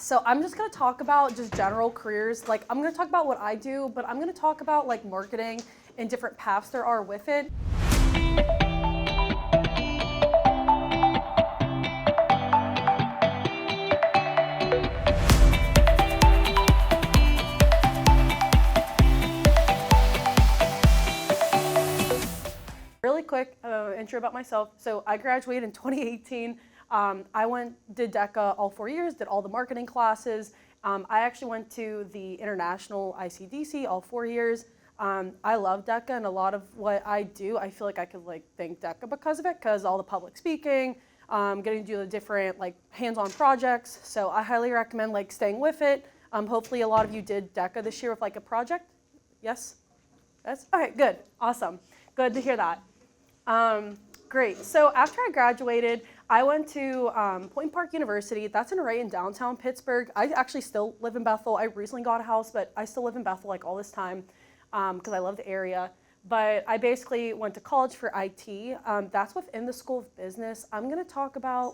So I'm just gonna talk about just general careers. Like I'm gonna talk about what I do, but I'm gonna talk about like marketing and different paths there are with it. Really quick intro about myself. So I graduated in 2018. I did DECA all 4 years, did all the marketing classes. I actually went to the International ICDC all 4 years. I love DECA, and a lot of what I do, I feel like I could thank DECA because of it, because all the public speaking, getting to do the different hands-on projects. So I highly recommend staying with it. Hopefully a lot of you did DECA this year with a project. Yes? Yes? Okay, good, awesome. Good to hear that. Great. So after I graduated, I went to Point Park University. That's right in downtown Pittsburgh. I actually still live in Bethel. I recently got a house, but I still live in Bethel all this time because I love the area. But I basically went to college for IT. That's within the School of Business. I'm going to talk about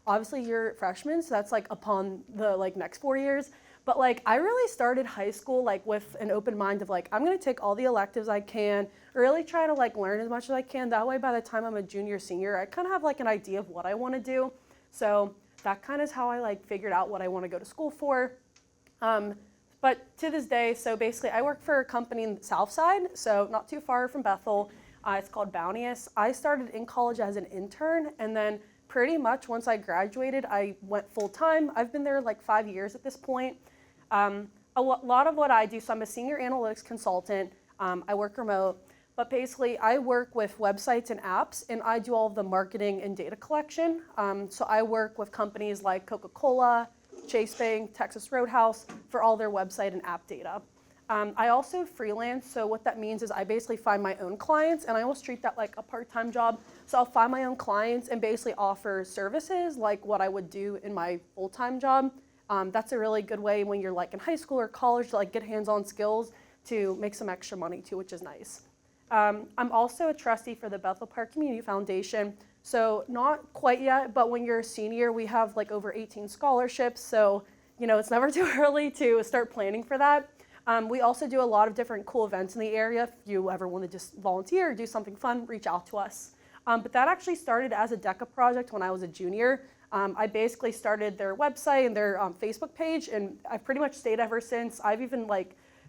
obviously you're freshmen, so that's upon the next 4 years. But I really started high school with an open mind of I'm going to take all the electives I can, really try to learn as much as I can. That way by the time I'm a junior, senior, I kind of have an idea of what I want to do. So that kind of is how I figured out what I want to go to school for. But to this day, so basically I work for a company in the South Side, so not too far from Bethel. It's called Bounteous. I started in college as an intern, and then pretty much once I graduated, I went full time. I've been there 5 years at this point. A lot of what I do, so I'm a senior analytics consultant. I work remote, but basically I work with websites and apps, and I do all of the marketing and data collection. So I work with companies like Coca-Cola, Chase Bank, Texas Roadhouse for all their website and app data. I also freelance, so what that means is I basically find my own clients, and I almost treat that like a part-time job. So I'll find my own clients and basically offer services like what I would do in my full-time job. That's a really good way when you're in high school or college to get hands-on skills to make some extra money too, which is nice. I'm also a trustee for the Bethel Park Community Foundation. So not quite yet, but when you're a senior, we have over 18 scholarships. So, it's never too early to start planning for that. We also do a lot of different cool events in the area. If you ever want to just volunteer or do something fun, reach out to us. But that actually started as a DECA project when I was a junior. I basically started their website and their Facebook page, and I've pretty much stayed ever since. I've even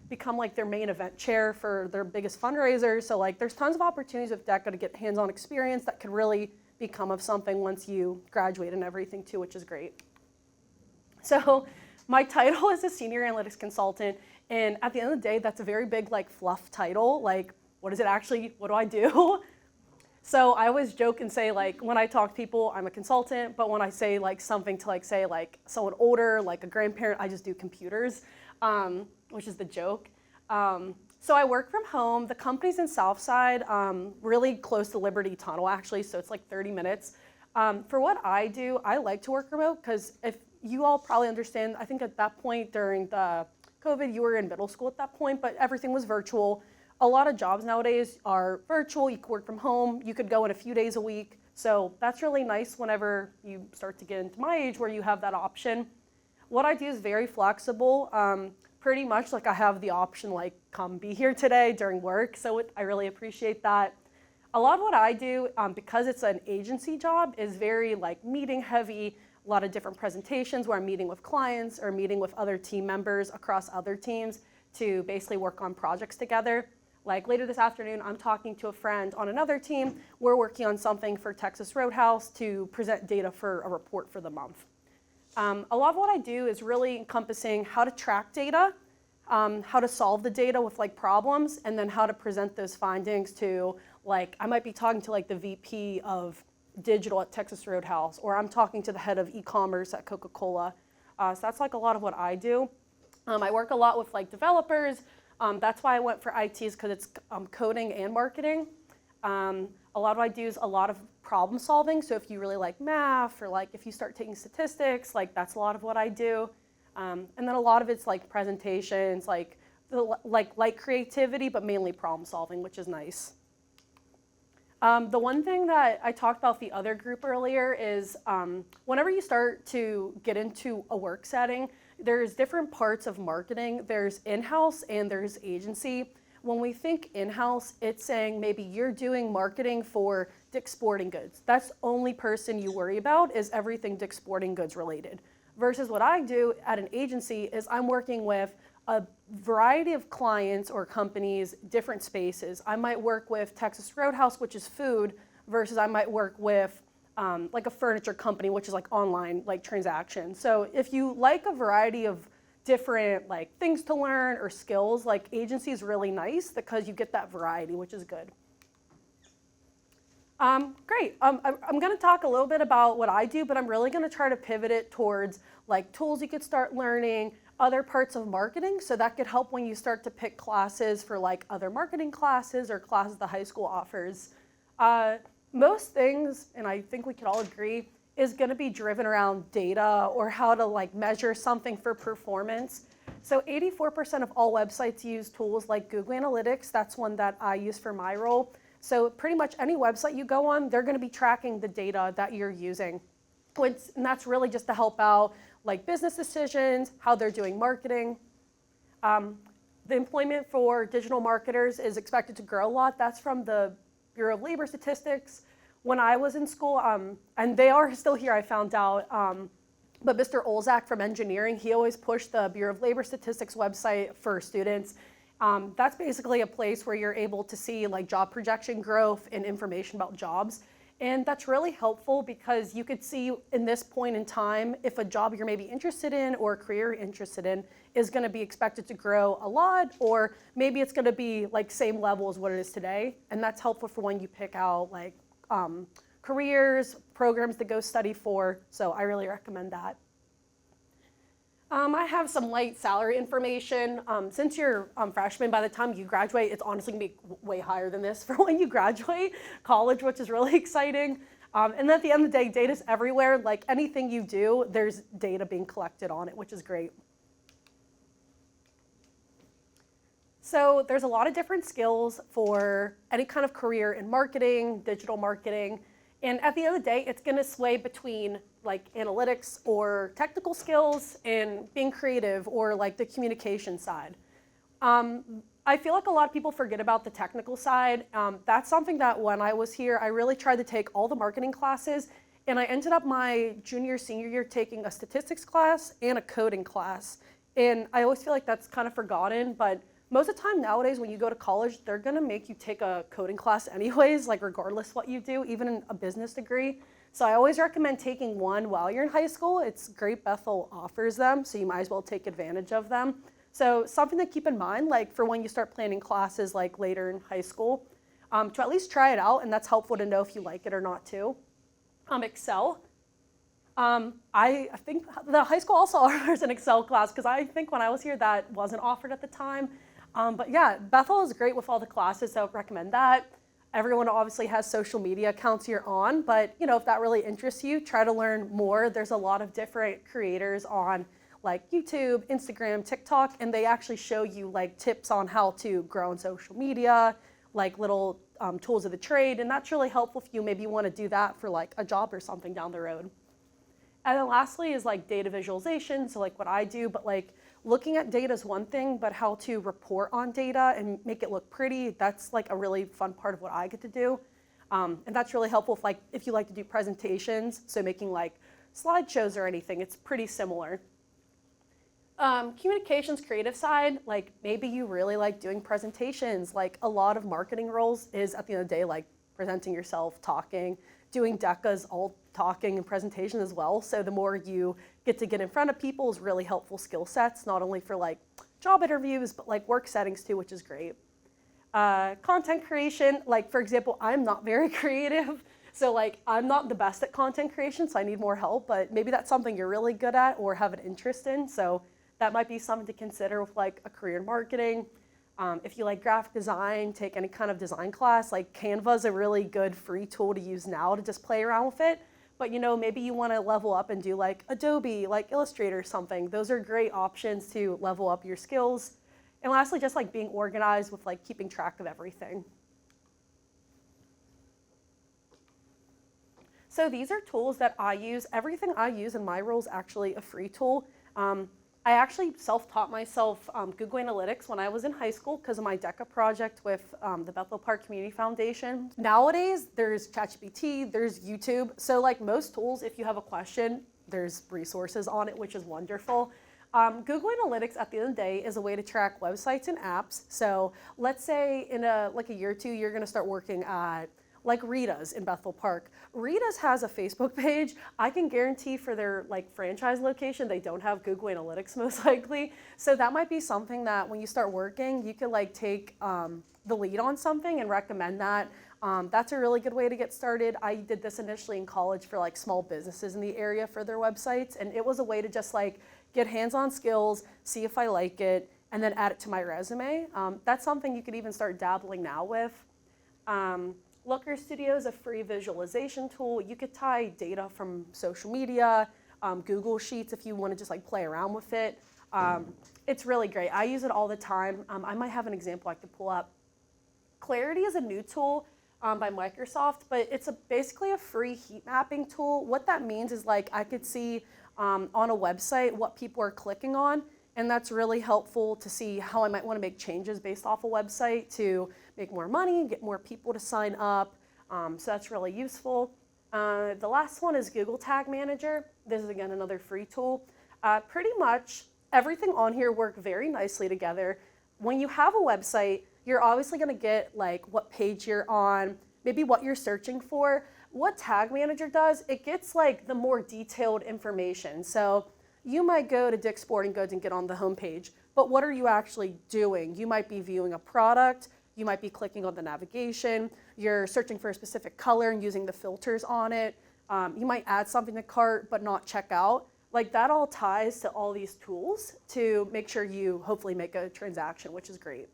become their main event chair for their biggest fundraiser. So there's tons of opportunities with DECA to get hands-on experience that could really become of something once you graduate and everything too, which is great. So my title is a senior analytics consultant, and at the end of the day, that's a very big fluff title. What is it actually? What do I do? So I always joke and say when I talk to people, I'm a consultant, but when I say something to say someone older, a grandparent, I just do computers, which is the joke. So I work from home. The company's in Southside, really close to Liberty Tunnel actually, so it's 30 minutes. For what I do, I like to work remote because if you all probably understand, I think at that point during the COVID, you were in middle school at that point, but everything was virtual. A lot of jobs nowadays are virtual. You can work from home. You could go in a few days a week. So that's really nice whenever you start to get into my age where you have that option. What I do is very flexible. Pretty much I have the option come be here today during work. So I really appreciate that. A lot of what I do, because it's an agency job, is very meeting heavy. A lot of different presentations where I'm meeting with clients or meeting with other team members across other teams to basically work on projects together. Later this afternoon, I'm talking to a friend on another team. We're working on something for Texas Roadhouse to present data for a report for the month. A lot of what I do is really encompassing how to track data, how to solve the data with problems, and then how to present those findings to I might be talking to the VP of digital at Texas Roadhouse, or I'm talking to the head of e-commerce at Coca-Cola. So that's a lot of what I do. I work a lot with developers. That's why I went for ITs, because it's coding and marketing. A lot of what I do is a lot of problem solving. So if you really like math, or if you start taking statistics, that's a lot of what I do. And then a lot of it's presentations, light creativity, but mainly problem solving, which is nice. The one thing that I talked about the other group earlier is whenever you start to get into a work setting, there's different parts of marketing. There's in-house and there's agency. When we think in-house, it's saying maybe you're doing marketing for Dick's Sporting Goods. That's the only person you worry about is everything Dick's Sporting Goods related. Versus what I do at an agency is I'm working with a variety of clients or companies, different spaces. I might work with Texas Roadhouse, which is food, versus I might work with like a furniture company, which is like online like transactions. So if you like a variety of different like things to learn or skills, like agency is really nice because you get that variety, which is good. Great. I'm going to talk a little bit about what I do, but I'm really going to try to pivot it towards like tools you could start learning, other parts of marketing, so that could help when you start to pick classes for like other marketing classes or classes the high school offers. Most things, and I think we can all agree, is going to be driven around data or how to like measure something for performance. So 84% of all websites use tools like Google Analytics. That's one that I use for my role. So pretty much any website you go on, they're going to be tracking the data that you're using. And that's really just to help out like business decisions, how they're doing marketing. The employment for digital marketers is expected to grow a lot. That's from the Bureau of Labor Statistics. When I was in school, and they are still here, I found out, but Mr. Olzak from engineering, he always pushed the Bureau of Labor Statistics website for students. That's basically a place where you're able to see like job projection growth and information about jobs. And that's really helpful because you could see in this point in time if a job you're maybe interested in or a career you're interested in is going to be expected to grow a lot, or maybe it's going to be like same level as what it is today. And that's helpful for when you pick out like careers, programs to go study for. So I really recommend that. I have some light salary information. Since you're freshman, by the time you graduate, it's honestly gonna be way higher than this for when you graduate college, which is really exciting. And at the end of the day, data's everywhere. Like anything you do, there's data being collected on it, which is great. So there's a lot of different skills for any kind of career in marketing, digital marketing. And at the end of the day, it's going to sway between like analytics or technical skills and being creative or like the communication side. I feel like a lot of people forget about the technical side. That's something that when I was here, I really tried to take all the marketing classes, and I ended up my junior, senior year taking a statistics class and a coding class. And I always feel like that's kind of forgotten, but most of the time nowadays when you go to college, they're gonna make you take a coding class anyways, like regardless what you do, even in a business degree. So I always recommend taking one while you're in high school. It's great, Bethel offers them, so you might as well take advantage of them. So something to keep in mind, like for when you start planning classes like later in high school, to at least try it out, and that's helpful to know if you like it or not too. Excel. I think the high school also offers an Excel class because I think when I was here that wasn't offered at the time. But yeah, Bethel is great with all the classes, so I would recommend that. Everyone obviously has social media accounts you're on, but you know, if that really interests you, try to learn more. There's a lot of different creators on like YouTube, Instagram, TikTok, and they actually show you like tips on how to grow on social media, like little tools of the trade, and that's really helpful if you maybe want to do that for like a job or something down the road. And then lastly is like data visualization, so like what I do, but like looking at data is one thing, but how to report on data and make it look pretty, that's like a really fun part of what I get to do. And that's really helpful if you like to do presentations, so making like slideshows or anything, it's pretty similar. Communications creative side, like maybe you really like doing presentations, like a lot of marketing roles is at the end of the day like presenting yourself, talking, doing DECA's all talking and presentation as well. So the more you get in front of people is really helpful skill sets, not only for like job interviews, but like work settings too, which is great. Content creation, like for example, I'm not very creative. So like I'm not the best at content creation, so I need more help, but maybe that's something you're really good at or have an interest in. So that might be something to consider with like a career in marketing. If you like graphic design, take any kind of design class, like Canva is a really good free tool to use now to just play around with it. But you know, maybe you want to level up and do like Adobe, like Illustrator or something. Those are great options to level up your skills. And lastly, just like being organized with like keeping track of everything. So these are tools that I use. Everything I use in my role is actually a free tool. I actually self-taught myself Google Analytics when I was in high school because of my DECA project with the Bethel Park Community Foundation. Nowadays, there's ChatGPT, there's YouTube. So like most tools, if you have a question, there's resources on it, which is wonderful. Google Analytics at the end of the day is a way to track websites and apps. So let's say in a year or two, you're gonna start working at like Rita's in Bethel Park. Rita's has a Facebook page. I can guarantee for their like franchise location, they don't have Google Analytics most likely. So that might be something that when you start working, you could like take the lead on something and recommend that. That's a really good way to get started. I did this initially in college for like small businesses in the area for their websites. And it was a way to just like get hands-on skills, see if I like it, and then add it to my resume. That's something you could even start dabbling now with. Looker Studio is a free visualization tool. You could tie data from social media, Google Sheets if you want to just like play around with it. It's really great. I use it all the time. I might have an example I could pull up. Clarity is a new tool by Microsoft, but it's basically a free heat mapping tool. What that means is like I could see on a website what people are clicking on, and that's really helpful to see how I might want to make changes based off a website to make more money, get more people to sign up. So that's really useful. The last one is Google Tag Manager. This is again another free tool. Pretty much everything on here works very nicely together. When you have a website, you're obviously going to get like what page you're on, maybe what you're searching for. What Tag Manager does, it gets like the more detailed information. So you might go to Dick's Sporting Goods and get on the homepage, but what are you actually doing? You might be viewing a product, you might be clicking on the navigation, you're searching for a specific color and using the filters on it. You might add something to cart but not check out. Like that all ties to all these tools to make sure you hopefully make a transaction, which is great.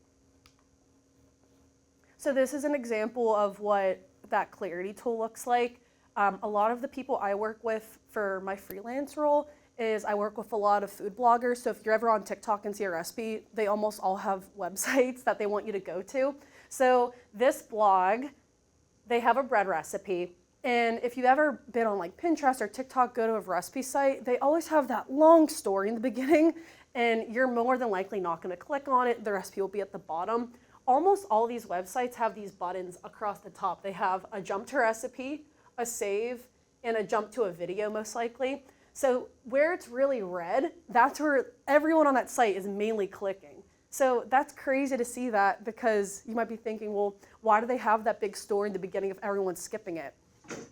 So this is an example of what that Clarity tool looks like. A lot of the people I work with for my freelance role is I work with a lot of food bloggers. So if you're ever on TikTok and see a recipe, they almost all have websites that they want you to go to. So this blog, they have a bread recipe. And if you've ever been on like Pinterest or TikTok, go to a recipe site, they always have that long story in the beginning, and you're more than likely not gonna click on it. The recipe will be at the bottom. Almost all these websites have these buttons across the top. They have a jump to recipe, a save, and a jump to a video most likely. So where it's really red, that's where everyone on that site is mainly clicking. So that's crazy to see that because you might be thinking, well, why do they have that big story in the beginning if everyone's skipping it?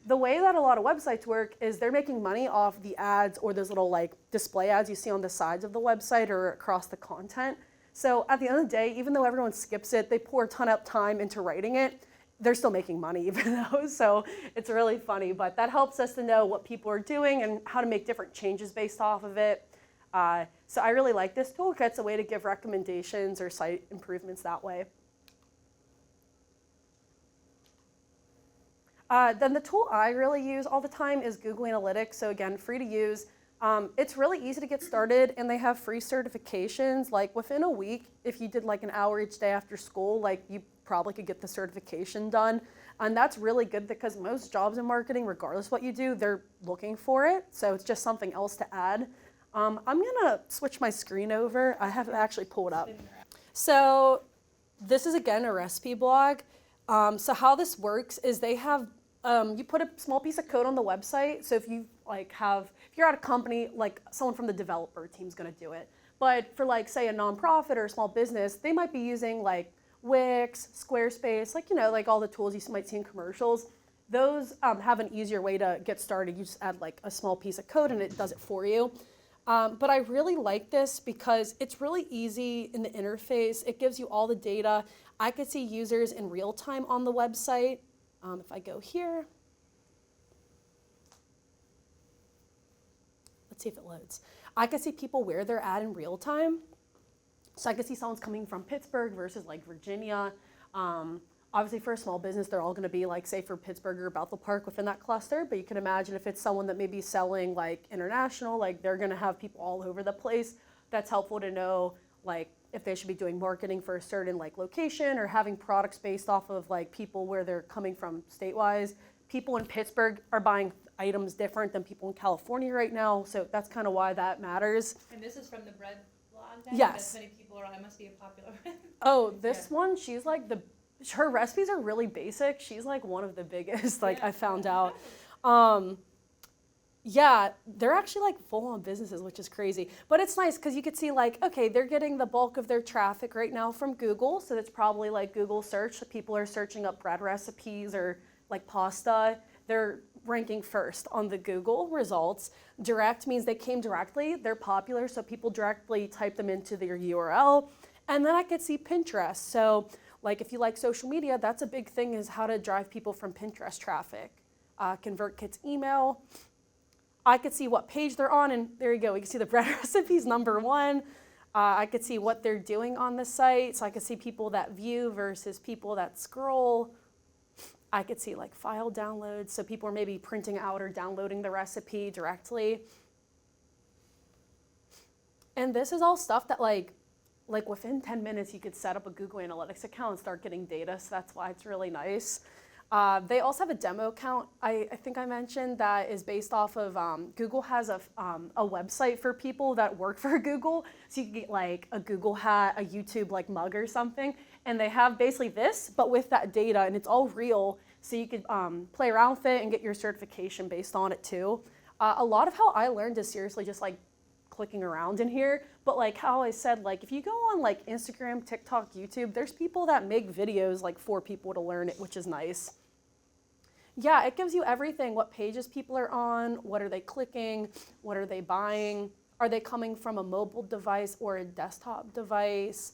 The way that a lot of websites work is they're making money off the ads or those little like display ads you see on the sides of the website or across the content. So at the end of the day, even though everyone skips it, they pour a ton of time into writing it, they're still making money even though, so it's really funny, but that helps us to know what people are doing and how to make different changes based off of it. So I really like this tool because it's a way to give recommendations or site improvements that way. Then the tool I really use all the time is Google Analytics, so again, free to use. It's really easy to get started, and they have free certifications. Like within a week, if you did like an hour each day after school, like you probably could get the certification done. And that's really good because most jobs in marketing, regardless what you do, they're looking for it. So it's just something else to add. I'm gonna switch my screen over. I have actually pulled up. So this is again a recipe blog. So how this works is they have, you put a small piece of code on the website. So if you if you're at a company, like someone from the developer team's gonna do it. But for like say a nonprofit or a small business, they might be using like Wix, Squarespace, like, you know, like all the tools you might see in commercials. Those have an easier way to get started. You just add like a small piece of code and it does it for you. But I really like this because it's really easy in the interface. It gives you all the data. I could see users in real time on the website. If I go here, let's see if it loads. I could see people where they're at in real time. So I could see someone's coming from Pittsburgh versus like Virginia. Obviously for a small business, they're all gonna be like, say for Pittsburgh or Bethel Park within that cluster, but you can imagine if it's someone that may be selling like international, like they're gonna have people all over the place. That's helpful to know like if they should be doing marketing for a certain like location or having products based off of like people where they're coming from state-wise. people in Pittsburgh are buying items different than people in California right now, so that's kind of why that matters. And this is from the bread blog then? Yes. As many people are on, it must be a popular one. Oh, this one, she's like her recipes are really basic. She's like one of the biggest, like I found out. Yeah, they're actually like full-on businesses, which is crazy. But it's nice because you could see like, okay, they're getting the bulk of their traffic right now from Google. So that's probably like Google search. So people are searching up bread recipes or like pasta. They're ranking first on the Google results. Direct means they came directly. They're popular, so people directly type them into their URL. And then I could see Pinterest. So like if you like social media, that's a big thing, is how to drive people from Pinterest traffic. ConvertKit's email. I could see what page they're on, and there you go. You can see the bread recipes, number one. I could see what they're doing on the site. So I could see people that view versus people that scroll. I could see like file downloads. So people are maybe printing out or downloading the recipe directly. And this is all stuff that like within 10 minutes, you could set up a Google Analytics account and start getting data. So that's why it's really nice. They also have a demo account, I think I mentioned, that is based off of, Google has a website for people that work for Google. So you can get like a Google hat, a YouTube like mug or something. And they have basically this, but with that data, and it's all real. So you could play around with it and get your certification based on it too. A lot of how I learned is seriously just like clicking around in here. But like how I said, like if you go on like Instagram, TikTok, YouTube, there's people that make videos like for people to learn it, which is nice. Yeah, it gives you everything, what pages people are on, what are they clicking, what are they buying, are they coming from a mobile device or a desktop device.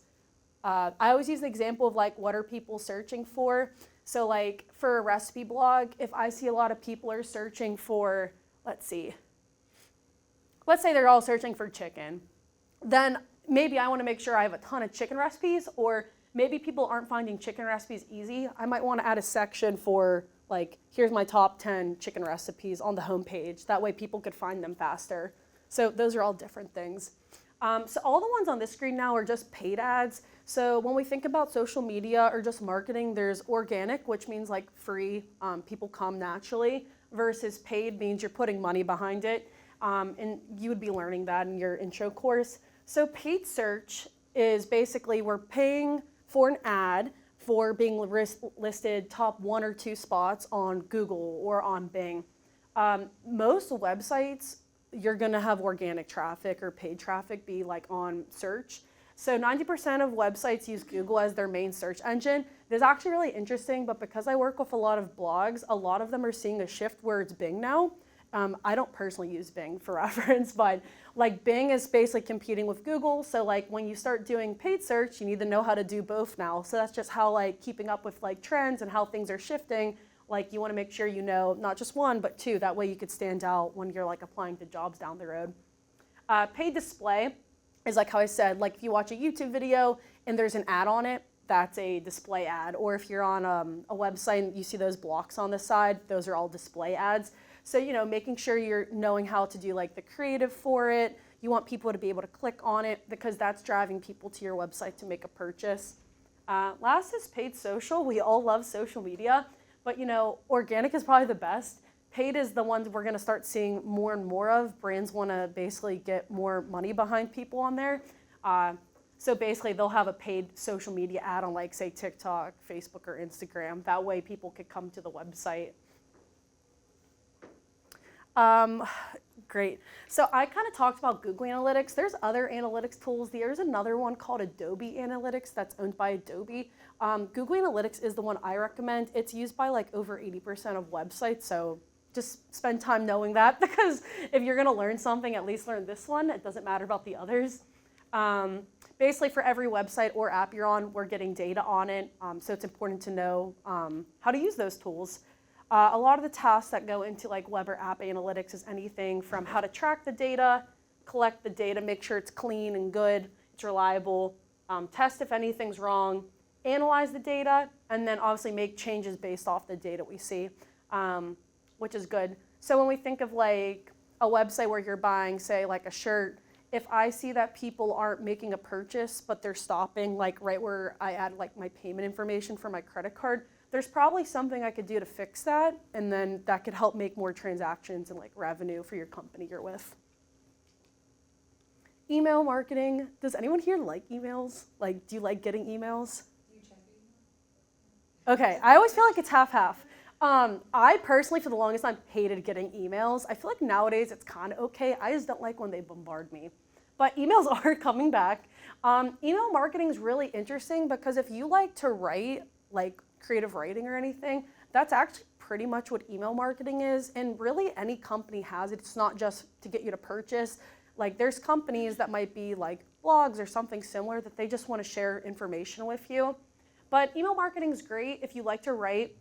I always use the example of like, what are people searching for? So like for a recipe blog, if I see a lot of people are searching for, let's say they're all searching for chicken, then maybe I want to make sure I have a ton of chicken recipes, or maybe people aren't finding chicken recipes easy. I might want to add a section for like, here's my top 10 chicken recipes on the homepage. That way people could find them faster. So those are all different things. So all the ones on this screen now are just paid ads. So when we think about social media or just marketing, there's organic, which means like free, people come naturally, versus paid means you're putting money behind it. And you would be learning that in your intro course. So paid search is basically we're paying for an ad for being listed top 1 or 2 spots on Google or on Bing. Most websites, you're gonna have organic traffic or paid traffic be like on search. So 90% of websites use Google as their main search engine. This is actually really interesting, but because I work with a lot of blogs, a lot of them are seeing a shift where it's Bing now. I don't personally use Bing for reference, but like Bing is basically competing with Google. So like when you start doing paid search, you need to know how to do both now. So that's just how like keeping up with like trends and how things are shifting. Like you want to make sure you know not just 1, but 2. That way you could stand out when you're like applying to jobs down the road. Paid display is like how I said, like if you watch a YouTube video and there's an ad on it, that's a display ad. Or if you're on a website and you see those blocks on the side, those are all display ads. So, you know, making sure you're knowing how to do like the creative for it. You want people to be able to click on it because that's driving people to your website to make a purchase. Last is paid social. We all love social media, but you know, organic is probably the best. Paid is the ones we're gonna start seeing more and more of. Brands wanna basically get more money behind people on there. So basically they'll have a paid social media ad on like say TikTok, Facebook, or Instagram. That way people could come to the website. Great. So I kind of talked about Google Analytics. There's other analytics tools. There's another one called Adobe Analytics that's owned by Adobe. Google Analytics is the one I recommend. It's used by like over 80% of websites. So just spend time knowing that, because if you're going to learn something, at least learn this one. It doesn't matter about the others. Basically for every website or app you're on, we're getting data on it. So it's important to know how to use those tools. A lot of the tasks that go into like web or app analytics is anything from how to track the data, collect the data, make sure it's clean and good, it's reliable, test if anything's wrong, analyze the data, and then obviously make changes based off the data we see, which is good. So when we think of like a website where you're buying, say like a shirt, if I see that people aren't making a purchase, but they're stopping like right where I add like my payment information for my credit card, there's probably something I could do to fix that, and then that could help make more transactions and like revenue for your company you're with. Email marketing. Does anyone here like emails? Like, do you like getting emails? You check it. Okay, I always feel like it's half-half. I personally, for the longest time, hated getting emails. I feel like nowadays it's kind of okay. I just don't like when they bombard me. But emails are coming back. Email marketing is really interesting because if you like to write, like creative writing or anything, that's actually pretty much what email marketing is. And really any company has it. It's not just to get you to purchase. Like there's companies that might be like blogs or something similar that they just want to share information with you. But email marketing is great if you like to write.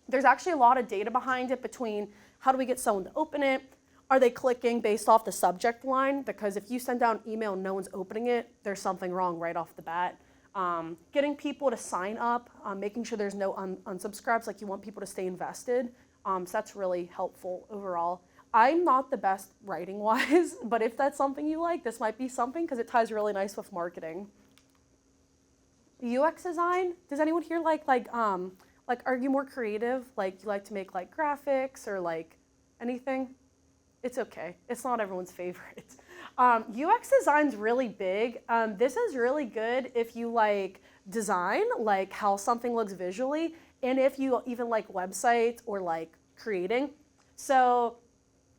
There's actually a lot of data behind it between how do we get someone to open it? Are they clicking based off the subject line? Because if you send out an email and no one's opening it, there's something wrong right off the bat. Getting people to sign up, making sure there's no unsubscribes, like you want people to stay invested. So that's really helpful overall. I'm not the best writing-wise, but if that's something you like, this might be something because it ties really nice with marketing. UX design, does anyone here like are you more creative? Like you like to make like graphics or like anything? It's okay. It's not everyone's favorite. UX design's really big. This is really good if you like design, like how something looks visually, and if you even like websites or like creating. So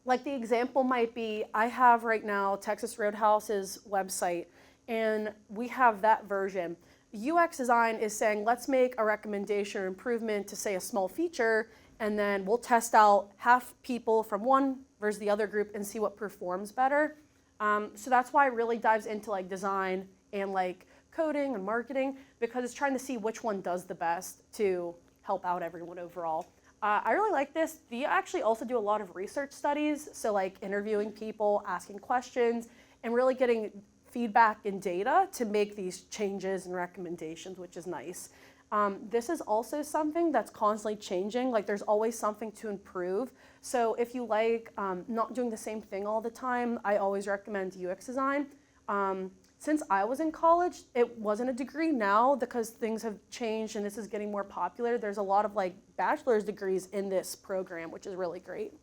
like the example might be, I have right now Texas Roadhouse's website, and we have that version. UX design is saying, let's make a recommendation or improvement to say a small feature, and then we'll test out half people from one versus the other group and see what performs better. So that's why it really dives into like design and like coding and marketing, because it's trying to see which one does the best to help out everyone overall. I really like this. We actually also do a lot of research studies, so like interviewing people, asking questions, and really getting feedback and data to make these changes and recommendations, which is nice. This is also something that's constantly changing. Like there's always something to improve. So if you like not doing the same thing all the time, I always recommend UX design. Since I was in college, it wasn't a degree. Now, because things have changed and this is getting more popular, there's a lot of like bachelor's degrees in this program, which is really great.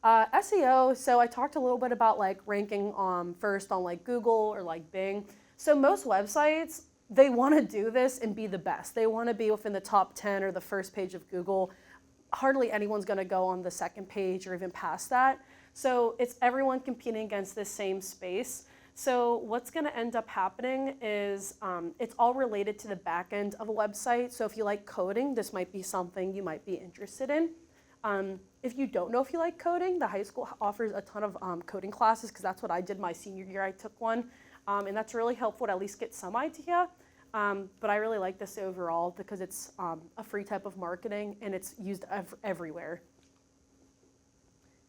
SEO, so I talked a little bit about like ranking first on like Google or like Bing. So most websites, they want to do this and be the best. They want to be within the top 10 or the first page of Google. Hardly anyone's going to go on the second page or even past that. So it's everyone competing against this same space. So what's going to end up happening is it's all related to the back end of a website. So if you like coding, this might be something you might be interested in. If you don't know if you like coding, the high school offers a ton of coding classes, because that's what I did my senior year. I took one, and that's really helpful to at least get some idea. But I really like this overall because it's a free type of marketing and it's used everywhere.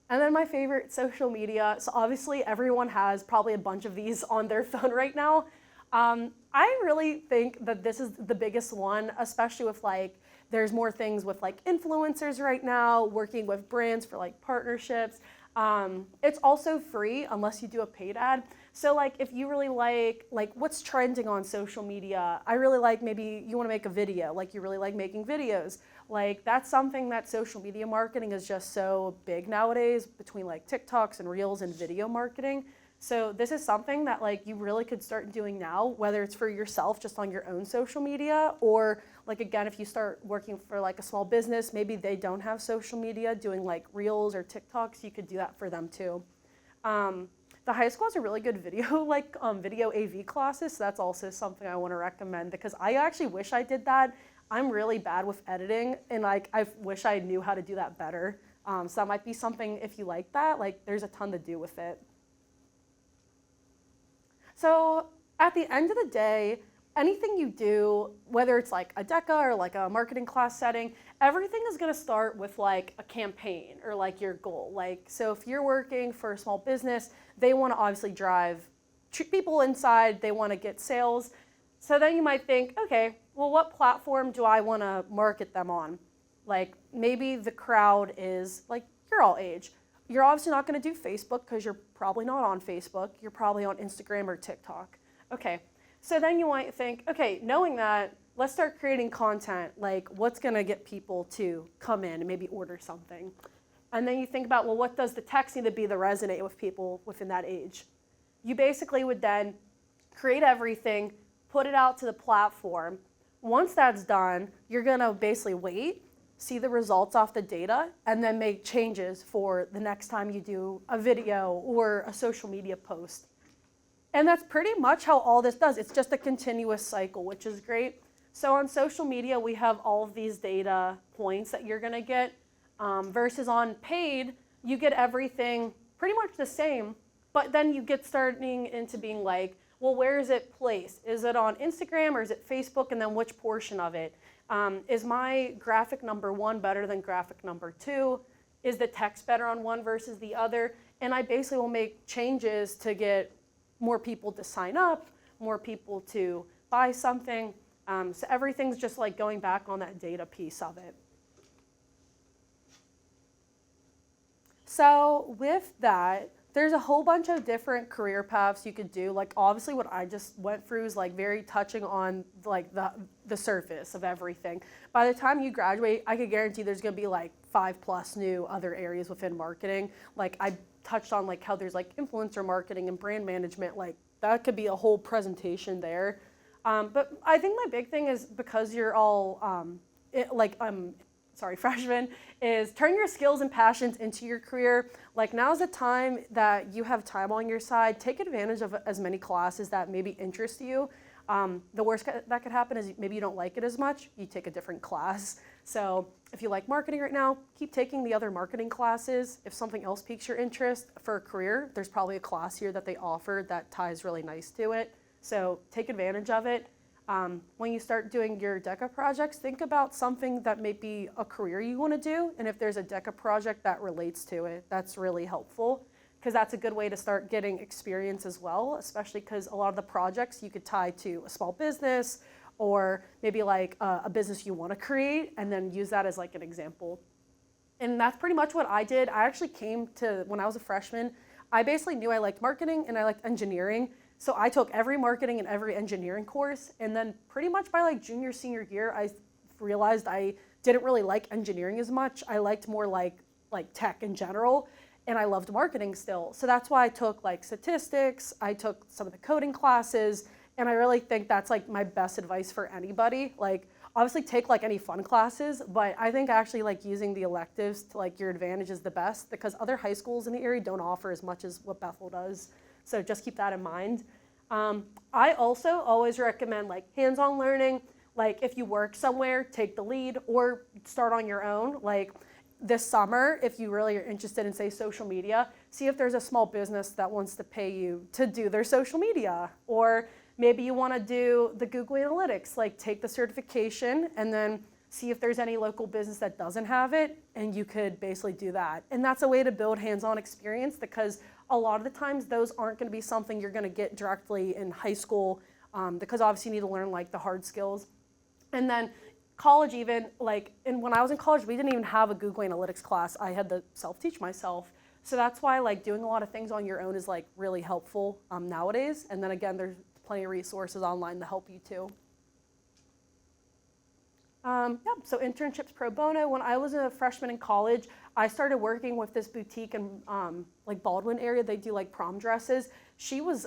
And then my favorite, social media. So obviously everyone has probably a bunch of these on their phone right now. I really think that this is the biggest one, especially with like, there's more things with like influencers right now, working with brands for like partnerships. It's also free unless you do a paid ad. So like if you really like what's trending on social media, I really like, maybe you want to make a video, like you really like making videos. Like that's something that social media marketing is just so big nowadays, between like TikToks and Reels and video marketing. So this is something that like you really could start doing now, whether it's for yourself just on your own social media, or like again, if you start working for like a small business, maybe they don't have social media, doing like Reels or TikToks, you could do that for them too. The high school has a really good video, video AV classes. So that's also something I want to recommend, because I actually wish I did that. I'm really bad with editing, and like I wish I knew how to do that better. So that might be something, if you like that, like there's a ton to do with it. So at the end of the day, anything you do, whether it's like a DECA or like a marketing class setting, everything is going to start with like a campaign or like your goal. Like, so if you're working for a small business, they want to obviously drive people inside, they want to get sales. So then you might think, okay, well, what platform do I want to market them on? Like maybe the crowd is like your all age. You're obviously not going to do Facebook because you're probably not on Facebook. You're probably on Instagram or TikTok. Okay, so then you might think, okay, knowing that, let's start creating content, like what's gonna get people to come in and maybe order something. And then you think about, well, what does the text need to be to resonate with people within that age? You basically would then create everything, put it out to the platform. Once that's done, you're gonna basically wait, see the results off the data, and then make changes for the next time you do a video or a social media post. And that's pretty much how all this does. It's just a continuous cycle, which is great. So on social media, we have all of these data points that you're gonna get, versus on paid, you get everything pretty much the same, but then you get starting into being like, well, where is it placed? Is it on Instagram or is it Facebook? And then which portion of it? Is my graphic number 1 better than graphic number 2? Is the text better on one versus the other? And I basically will make changes to get more people to sign up, more people to buy something. So everything's just like going back on that data piece of it. So with that, there's a whole bunch of different career paths you could do. Like obviously what I just went through is like very touching on like the surface of everything. By the time you graduate, I could guarantee there's gonna be like 5+ new other areas within marketing. Like I touched on like how there's like influencer marketing and brand management, like that could be a whole presentation there. But I think my big thing is because you're all freshmen, is turn your skills and passions into your career. Like now's the time that you have time on your side. Take advantage of as many classes that maybe interest you. The worst that could happen is maybe you don't like it as much, you take a different class. So if you like marketing right now, keep taking the other marketing classes. If something else piques your interest for a career, there's probably a class here that they offer that ties really nice to it. So take advantage of it. When you start doing your DECA projects, think about something that may be a career you want to do, and if there's a DECA project that relates to it, that's really helpful, because that's a good way to start getting experience as well, especially because a lot of the projects you could tie to a small business or maybe like a business you want to create and then use that as like an example. And that's pretty much what I did. I actually came to, when I was a freshman, I basically knew I liked marketing and I liked engineering. So I took every marketing and every engineering course, and then pretty much by like junior, senior year, I realized I didn't really like engineering as much. I liked more like tech in general, and I loved marketing still. So that's why I took like statistics, I took some of the coding classes, and I really think that's like my best advice for anybody. Like obviously take like any fun classes, but I think actually like using the electives to like your advantage is the best, because other high schools in the area don't offer as much as what Bethel does. So just keep that in mind. I also always recommend like hands-on learning. Like if you work somewhere, take the lead or start on your own. Like this summer, if you really are interested in say social media, see if there's a small business that wants to pay you to do their social media. Or maybe you want to do the Google Analytics, like take the certification and then see if there's any local business that doesn't have it, and you could basically do that. And that's a way to build hands-on experience, because a lot of the times those aren't going to be something you're going to get directly in high school, because obviously you need to learn like the hard skills. And then college even, like, and when I was in college, we didn't even have a Google Analytics class. I had to self-teach myself. So that's why like doing a lot of things on your own is like really helpful nowadays. And then again, there's plenty of resources online to help you too. So internships pro bono. When I was a freshman in college, I started working with this boutique in like Baldwin area. They do like prom dresses. She was,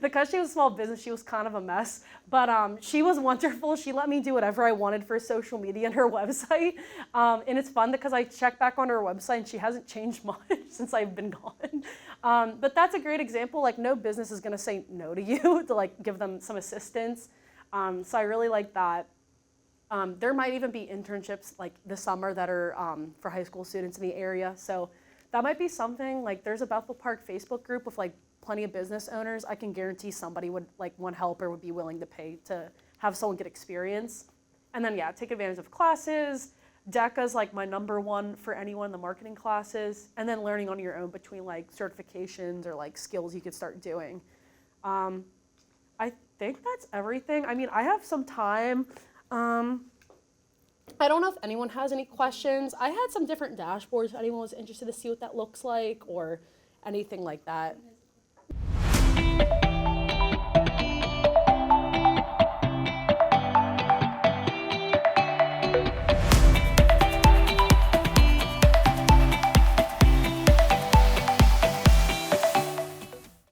because she was a small business, she was kind of a mess, but she was wonderful. She let me do whatever I wanted for social media and her website. And it's fun because I check back on her website and she hasn't changed much since I've been gone. But that's a great example. Like no business is gonna say no to you to like give them some assistance. So I really like that. There might even be internships like this summer that are for high school students in the area. So that might be something. Like there's a Bethel Park Facebook group with like plenty of business owners. I can guarantee somebody would like one helper would be willing to pay to have someone get experience. And then yeah, take advantage of classes. DECA is like my #1 for anyone in the marketing classes. And then learning on your own between like certifications or like skills you could start doing. I think that's everything. I mean, I have some time. I don't know if anyone has any questions. I had some different dashboards if anyone was interested to see what that looks like or anything like that.